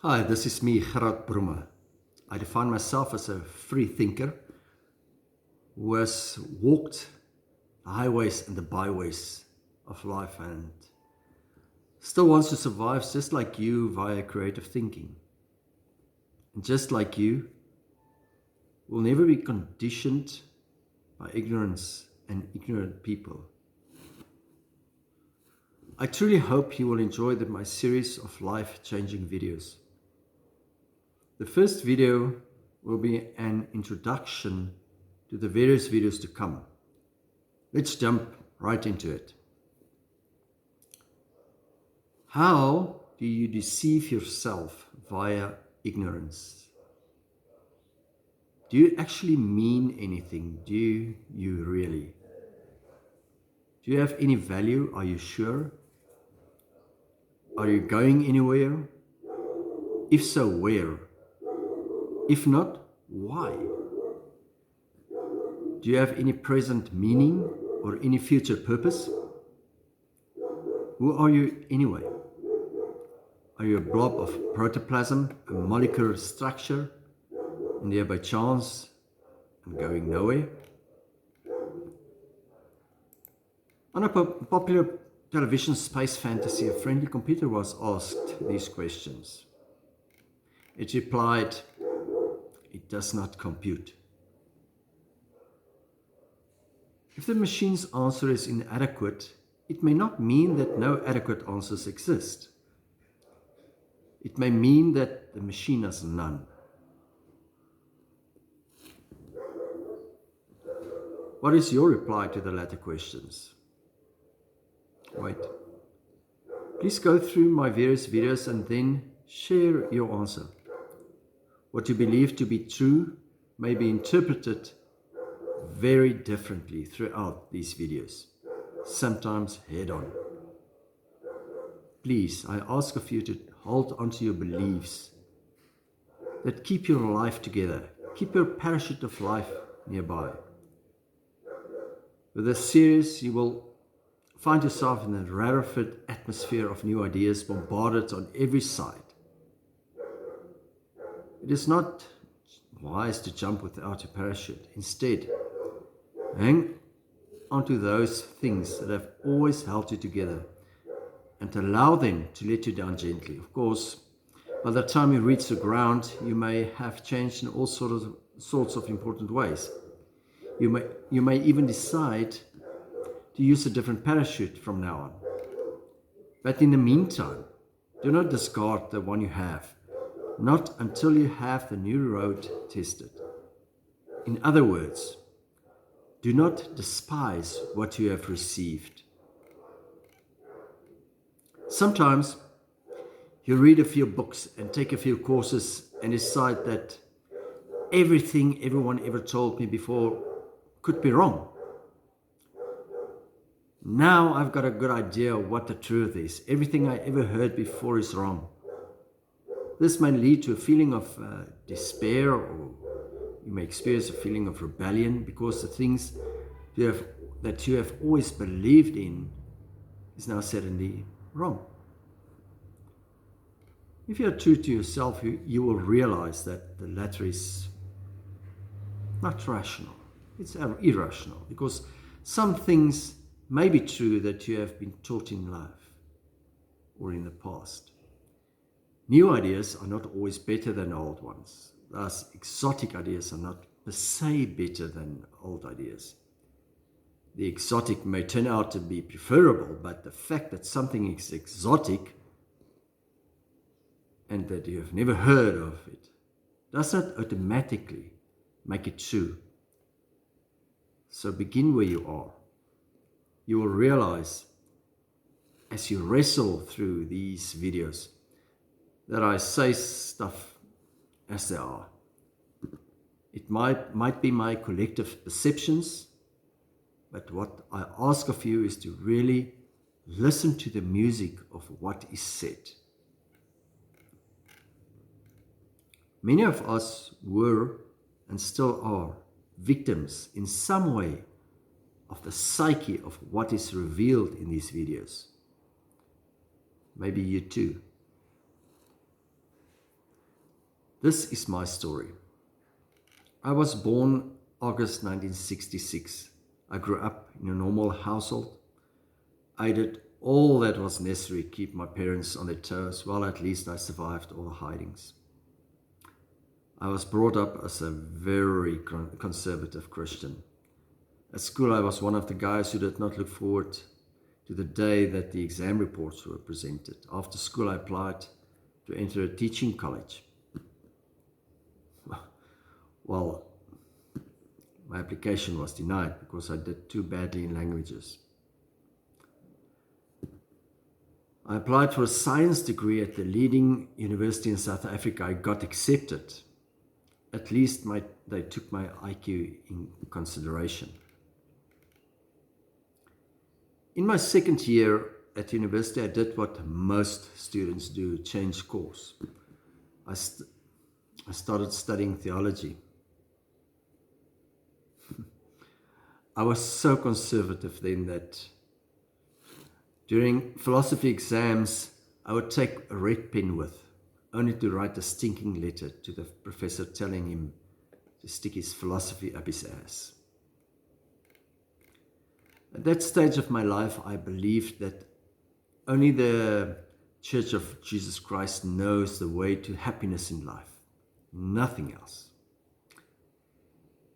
Hi, this is me, Gerard Brummer. I define myself as a free thinker who has walked the highways and the byways of life and still wants to survive just like you via creative thinking. And just like you, will never be conditioned by ignorance and ignorant people. I truly hope you will enjoy my series of life-changing videos. The first video will be an introduction to the various videos to come. Let's jump right into it. How do you deceive yourself via ignorance? Do you actually mean anything? Do you really? Do you have any value? Are you sure? Are you going anywhere? If so, where? If not, why? Do you have any present meaning or any future purpose? Who are you anyway? Are you a blob of protoplasm, a molecular structure, and there by chance and going nowhere? On a popular television space fantasy, a friendly computer was asked these questions. It replied, "It does not compute." If the machine's answer is inadequate, it may not mean that no adequate answers exist. It may mean that the machine has none. What is your reply to the latter questions? Wait. Please go through my various videos and then share your answer. What you believe to be true may be interpreted very differently throughout these videos, sometimes head-on. Please, I ask of you to hold onto your beliefs that keep your life together, keep your parachute of life nearby. With this series, you will find yourself in a rarefied atmosphere of new ideas bombarded on every side. It is not wise to jump without a parachute. Instead, hang onto those things that have always held you together and allow them to let you down gently. Of course, by the time you reach the ground, you may have changed in all sorts of important ways. You may even decide to use a different parachute from now on. But in the meantime, do not discard the one you have, not until you have the new road tested. In other words, do not despise what you have received. Sometimes you read a few books and take a few courses and decide that everything everyone ever told me before could be wrong. Now I've got a good idea of what the truth is. Everything I ever heard before is wrong. This may lead to a feeling of despair, or you may experience a feeling of rebellion because the things that you have always believed in is now suddenly wrong. If you are true to yourself, you will realize that the latter is not rational. It's irrational, because some things may be true that you have been taught in life or in the past. New ideas are not always better than old ones. Thus, exotic ideas are not per se better than old ideas. The exotic may turn out to be preferable, but the fact that something is exotic and that you have never heard of it does not automatically make it true. So begin where you are. You will realize as you wrestle through these videos that I say stuff as they are. It might be my collective perceptions, but what I ask of you is to really listen to the music of what is said. Many of us were and still are victims in some way of the psyche of what is revealed in these videos. Maybe you too. This is my story. I was born August 1966. I grew up in a normal household. I did all that was necessary to keep my parents on their toes. Well, at least I survived all the hidings. I was brought up as a very conservative Christian. At school, I was one of the guys who did not look forward to the day that the exam reports were presented. After school, I applied to enter a teaching college. Well, my application was denied because I did too badly in languages. I applied for a science degree at the leading university in South Africa. I got accepted. At least they took my IQ in consideration. In my second year at university, I did what most students do, change course. I started studying theology. I was so conservative then that during philosophy exams, I would take a red pen with, only to write a stinking letter to the professor telling him to stick his philosophy up his ass. At that stage of my life, I believed that only the Church of Jesus Christ knows the way to happiness in life, nothing else.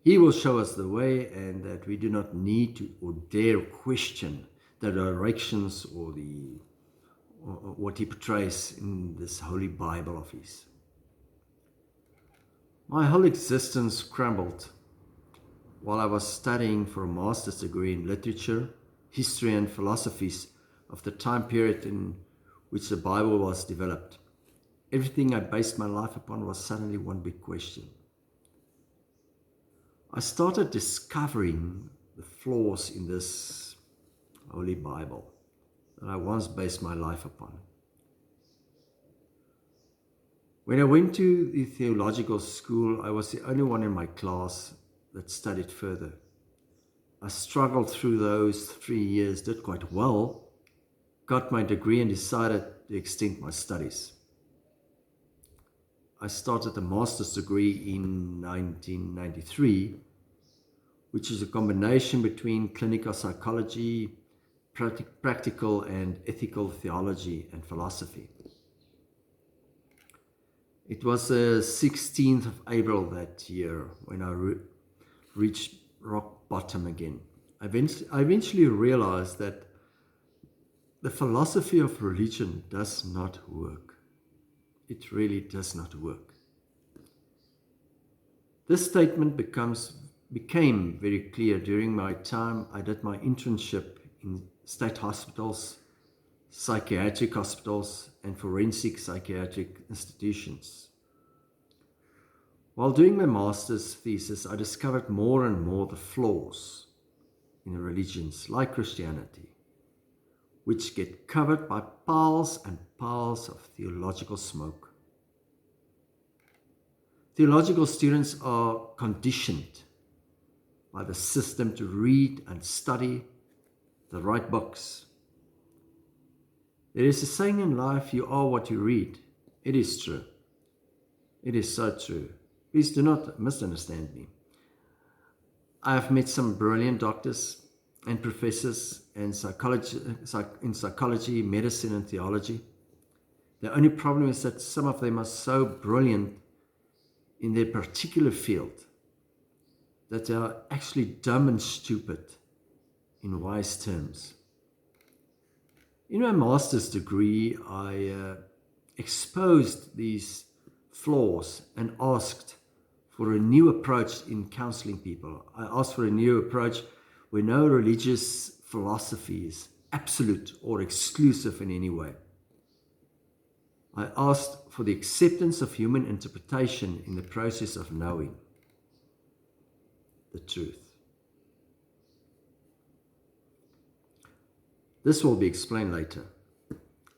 He will show us the way, and that we do not need to or dare question the directions or what he portrays in this holy Bible of his. My whole existence crumbled while I was studying for a master's degree in literature, history, and philosophies of the time period in which the Bible was developed. Everything I based my life upon was suddenly one big question. I started discovering the flaws in this Holy Bible that I once based my life upon. When I went to the theological school, I was the only one in my class that studied further. I struggled through those 3 years, did quite well, got my degree and decided to extend my studies. I started a master's degree in 1993, which is a combination between clinical psychology, practical and ethical theology and philosophy. It was the 16th of April that year when I reached rock bottom again. I eventually realized that the philosophy of religion does not work. It really does not work. This statement became very clear during my time. I did my internship in state hospitals, psychiatric hospitals, and forensic psychiatric institutions. While doing my master's thesis, I discovered more and more the flaws in religions like Christianity, which get covered by piles and piles of theological smoke. Theological students are conditioned by the system to read and study the right books. There is a saying in life, you are what you read. It is true. It is so true. Please do not misunderstand me. I have met some brilliant doctors and professors in psychology, medicine, and theology. The only problem is that some of them are so brilliant in their particular field that they are actually dumb and stupid in wise terms. In my master's degree, I exposed these flaws and asked for a new approach in counseling people. I asked for a new approach where no religious philosophy is absolute or exclusive in any way. I asked for the acceptance of human interpretation in the process of knowing the truth. This will be explained later.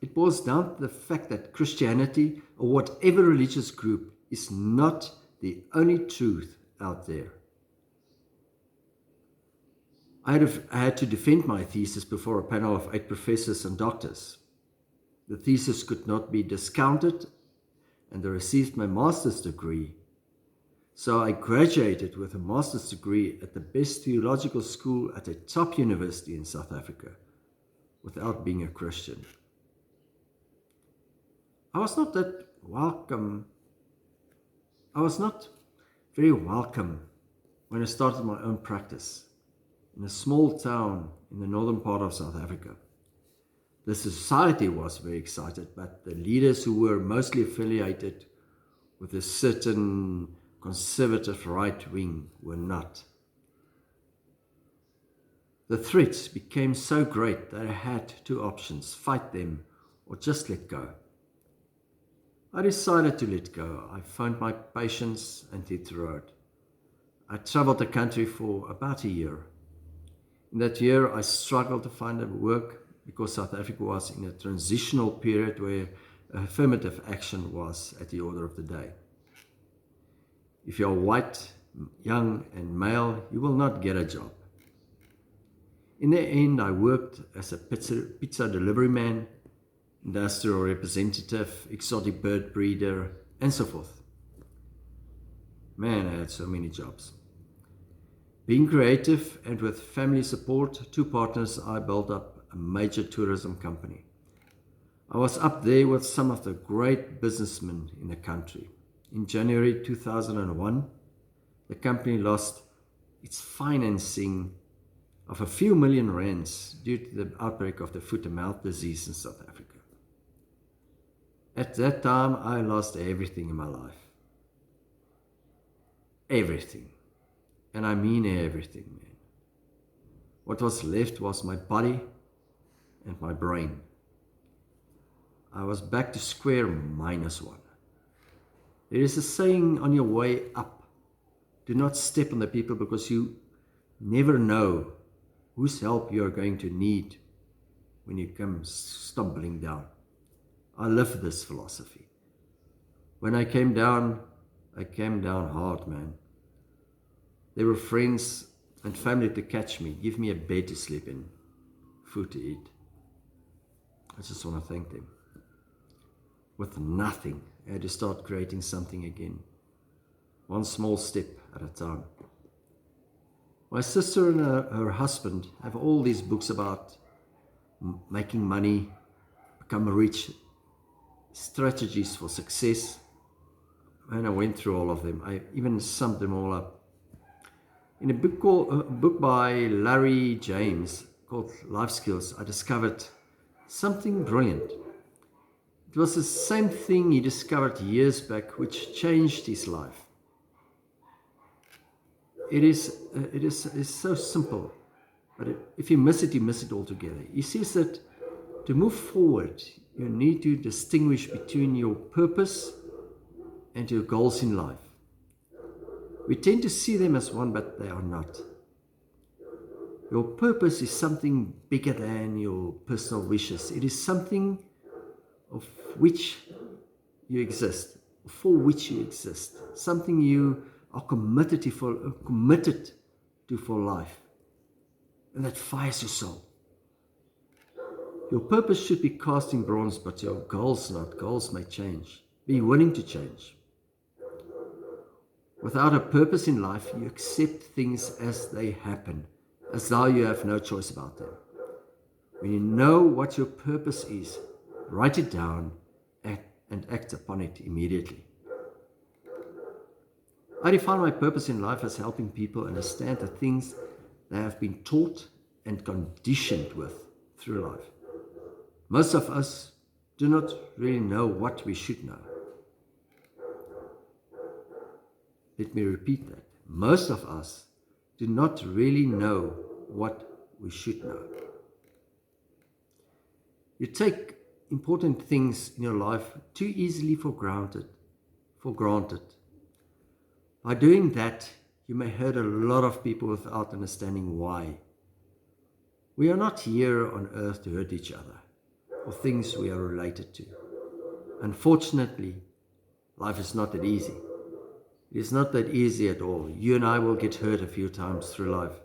It boils down to the fact that Christianity, or whatever religious group, is not the only truth out there. I had to defend my thesis before a panel of 8 professors and doctors. The thesis could not be discounted, and I received my master's degree. So I graduated with a master's degree at the best theological school at a top university in South Africa without being a Christian. I was not very welcome when I started my own practice in a small town in the northern part of South Africa. The society was very excited, but the leaders who were mostly affiliated with a certain conservative right wing were not. The threats became so great that I had two options: fight them or just let go. I decided to let go. I found my patience and hit the road. I traveled the country for about a year. In that year, I struggled to find a work because South Africa was in a transitional period where affirmative action was at the order of the day. If you're white, young, and male, you will not get a job. In the end, I worked as a pizza delivery man, industrial representative, exotic bird breeder, and so forth. Man, I had so many jobs. Being creative and with family support, two partners, I built up a major tourism company. I was up there with some of the great businessmen in the country. In January 2001, the company lost its financing of a few million rands due to the outbreak of the foot-and-mouth disease in South Africa. At that time, I lost everything in my life. Everything. And I mean everything, man. What was left was my body and my brain. I was back to square -1. There is a saying on your way up: do not step on the people, because you never know whose help you are going to need when you come stumbling down. I live this philosophy. When I came down hard, man. There were friends and family to catch me, give me a bed to sleep in, food to eat. I just want to thank them. With nothing, I had to start creating something again. One small step at a time. My sister and her husband have all these books about making money, become rich, strategies for success. And I went through all of them. I even summed them all up. In a book by Larry James called Life Skills, I discovered something brilliant. It was the same thing he discovered years back, which changed his life. It is so simple, but if you miss it altogether. He says that to move forward, you need to distinguish between your purpose and your goals in life. We tend to see them as one, but they are not. Your purpose is something bigger than your personal wishes. It is something of which you exist, for which you exist, something you are committed to for life, and that fires your soul. Your purpose should be cast in bronze, but your goals not. Goals may change. Be willing to change. Without a purpose in life, you accept things as they happen, as though you have no choice about them. When you know what your purpose is, write it down and act upon it immediately. I define my purpose in life as helping people understand the things they have been taught and conditioned with through life. Most of us do not really know what we should know. Let me repeat that. Most of us do not really know what we should know. You take important things in your life too easily for granted. By doing that, you may hurt a lot of people without understanding why. We are not here on earth to hurt each other or things we are related to. Unfortunately, life is not that easy. It is not that easy at all. You and I will get hurt a few times through life.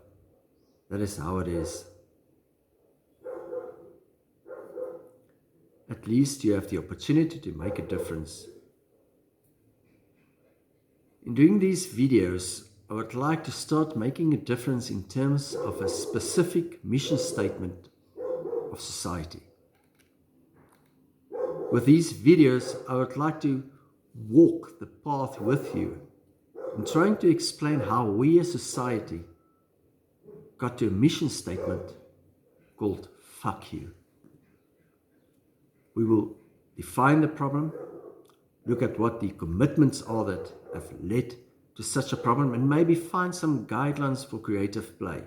That is how it is. At least you have the opportunity to make a difference In doing these videos, I would like to start making a difference in terms of a specific mission statement of society. With these videos, I would like to walk the path with you in trying to explain how we as society got to a mission statement called fuck you. We will define the problem, look at what the commitments are that have led to such a problem, and maybe find some guidelines for creative play.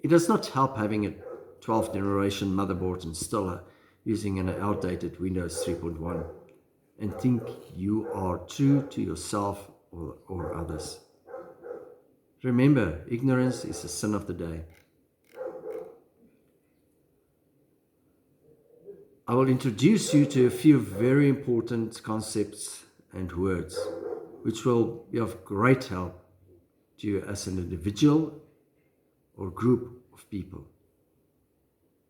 It does not help having a 12th generation motherboard and still using an outdated Windows 3.1 and think you are true to yourself or others. Remember, ignorance is the sin of the day. I will introduce you to a few very important concepts and words which will be of great help to you as an individual or group of people.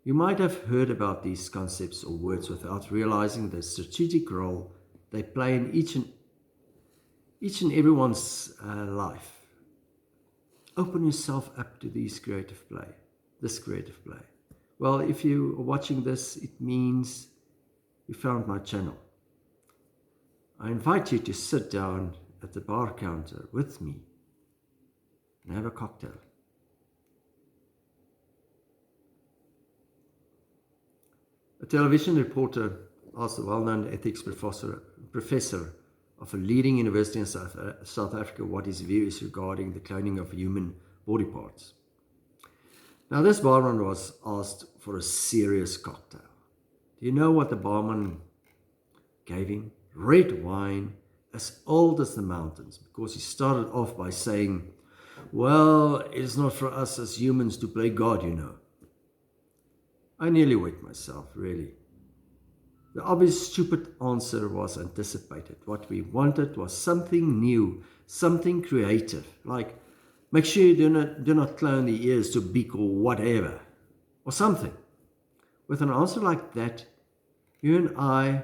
You might have heard about these concepts or words without realizing the strategic role they play in each and everyone's life. Open yourself up to this creative play. Well, if you are watching this, it means you found my channel. I invite you to sit down at the bar counter with me and have a cocktail. A television reporter asked a well-known ethics professor of a leading university in South Africa what his view is regarding the cloning of human body parts. Now, this barman was asked for a serious cocktail. Do you know what the barman gave him? Red wine as old as the mountains, because he started off by saying, well, it's not for us as humans to play God, you know. I nearly wet myself, really. The obvious stupid answer was anticipated. What we wanted was something new, something creative, like make sure you do not clone the ears to beak or whatever, or something. With an answer like that, you and I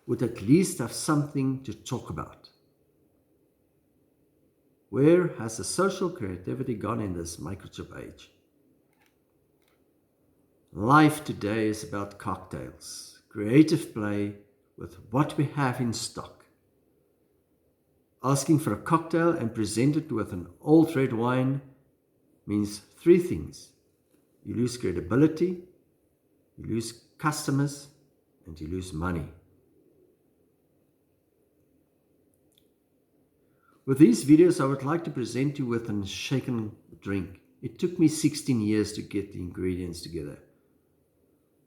would at least have something to talk about. Where has the social creativity gone in this microchip age? Life today is about cocktails, creative play with what we have in stock. Asking for a cocktail and present it with an old red wine means three things. You lose credibility, you lose customers, and you lose money. With these videos, I would like to present you with a shaken drink. It took me 16 years to get the ingredients together.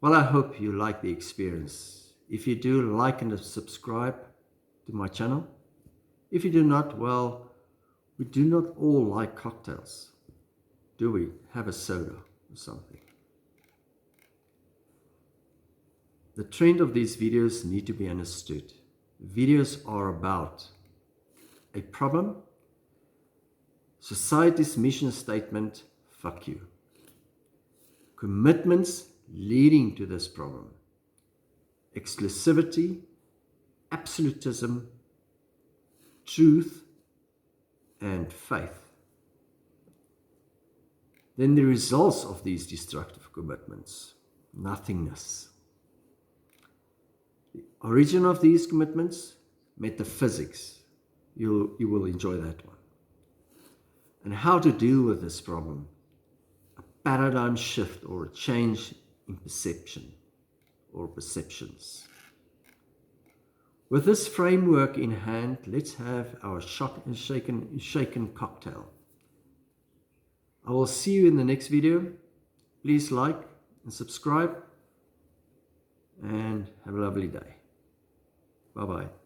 Well, I hope you like the experience. If you do, like and subscribe to my channel. If you do not, well, we do not all like cocktails, do we? Have a soda or something. The trend of these videos need to be understood. Videos are about a problem, society's mission statement, fuck you. Commitments leading to this problem, exclusivity, absolutism, truth, and faith. Then the results of these destructive commitments, nothingness. The origin of these commitments, metaphysics. You will enjoy that one. And how to deal with this problem, a paradigm shift or a change in perception or perceptions. With this framework in hand, let's have our shaken cocktail. I will see you in the next video. Please like and subscribe and have a lovely day. Bye-bye.